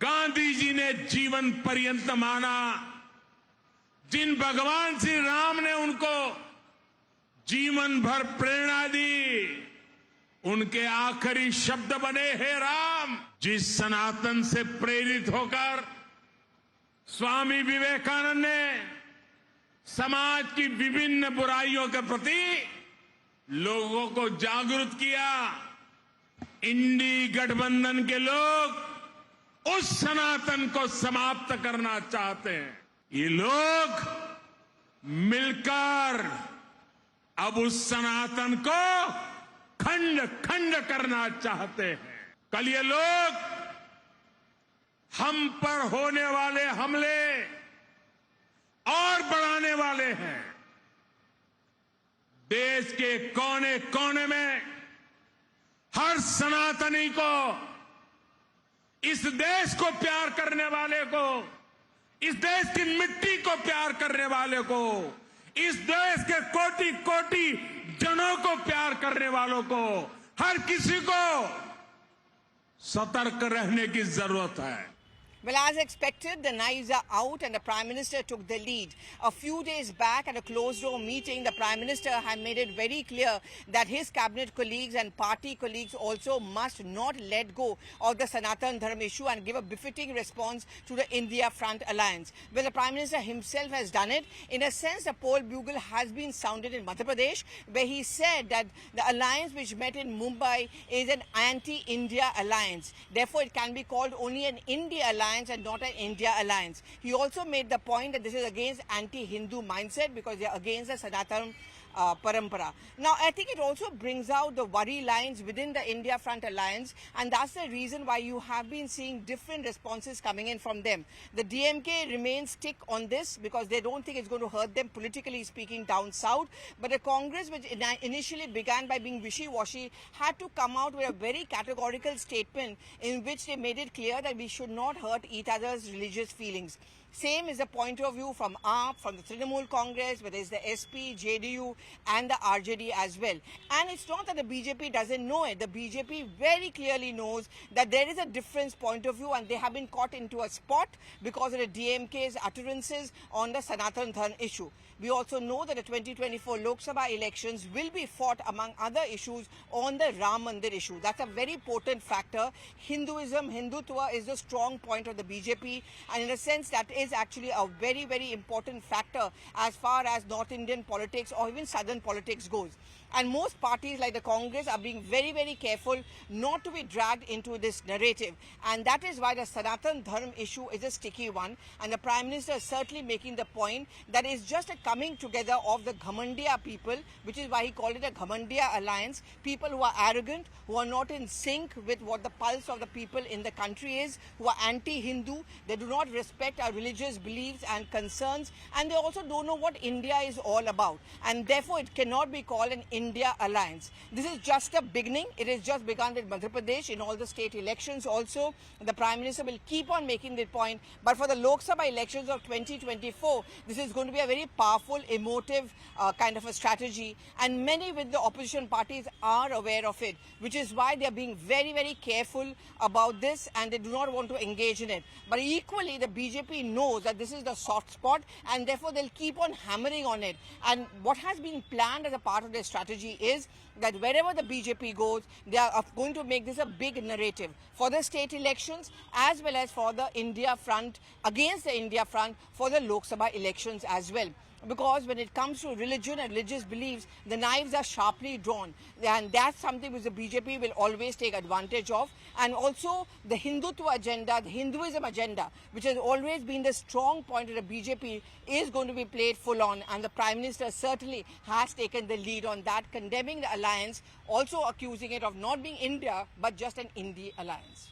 गांधी जी ने जीवन पर्यंत माना, जिन भगवान श्री राम ने उनको जीवन भर प्रेरणा दी, उनके आखिरी शब्द बने, हे राम। जिस सनातन से प्रेरित होकर स्वामी विवेकानंद ने समाज की विभिन्न बुराइयों के प्रति लोगों को जागरूक किया, इंडी गठबंधन के लोग उस सनातन को समाप्त करना चाहते हैं। ये लोग मिलकर अब उस सनातन को खंड खंड करना चाहते हैं। कल ये लोग हम पर होने वाले हमले और बढ़ाने वाले हैं। देश के कोने कोने में हर सनातनी को, इस देश को प्यार करने वाले को, इस देश की मिट्टी को प्यार करने वाले को, इस देश के कोटि कोटि जनों को प्यार करने वालों को, हर किसी को सतर्क रहने की जरूरत है। Well, as expected, the knives are out and the Prime Minister took the lead. A few days back at a closed-door meeting, the Prime Minister had made it very clear that his cabinet colleagues and party colleagues also must not let go of the Sanatan Dharma issue and give a befitting response to the India Front alliance. Well, the Prime Minister himself has done it. In a sense, the poll bugle has been sounded in Madhya Pradesh, where he said that the alliance which met in Mumbai is an anti-India alliance. Therefore, it can be called only an India alliance and not an India alliance. He also made the point that this is against anti-Hindu mindset because they are against the Sanatan Parampara. Now, I think it also brings out the worry lines within the India Front Alliance, and that's the reason why you have been seeing different responses coming in from them. The DMK remains stick on this because they don't think it's going to hurt them politically speaking down south. But the Congress, which initially began by being wishy-washy, had to come out with a very categorical statement in which they made it clear that we should not hurt each other's religious feelings. Same is the point of view from AAP, from the Trinamool Congress, whether it's the SP, JDU and the RJD as well. And it's not that the BJP doesn't know it. The BJP very clearly knows that there is a different point of view and they have been caught into a spot because of the DMK's utterances on the Sanatan Dharma issue. We also know that the 2024 Lok Sabha elections will be fought among other issues on the Ram Mandir issue. That's a very potent factor. Hinduism, Hindutva is the strong point of the BJP, and in a sense that is actually a very, very important factor as far as North Indian politics or even Southern politics goes. And most parties like the Congress are being very, very careful not to be dragged into this narrative. And that is why the Sanatan Dharma issue is a sticky one. And the Prime Minister is certainly making the point that it's just a coming together of the Ghamandiya people, which is why he called it a Ghamandiya alliance. People who are arrogant, who are not in sync with what the pulse of the people in the country is, who are anti-Hindu, they do not respect our religious beliefs and concerns, and they also don't know what India is all about. And therefore, it cannot be called an India alliance. This is just a beginning. It has just begun with Madhya Pradesh. In all the state elections also, the Prime Minister will keep on making the point. But for the Lok Sabha elections of 2024, this is going to be a very powerful, emotive kind of a strategy. And many with the opposition parties are aware of it, which is why they are being very, very careful about this and they do not want to engage in it. But equally, the BJP knows that this is the soft spot and therefore they'll keep on hammering on it. And what has been planned as a part of their strategy is that wherever the BJP goes, they are going to make this a big narrative for the state elections as well as for the India Front, against the India Front for the Lok Sabha elections as well. Because when it comes to religion and religious beliefs, the knives are sharply drawn. And that's something which the BJP will always take advantage of. And also the Hindutva agenda, the Hinduism agenda, which has always been the strong point of the BJP, is going to be played full on. And the Prime Minister certainly has taken the lead on that, condemning the alliance, also accusing it of not being India, but just an Indi alliance.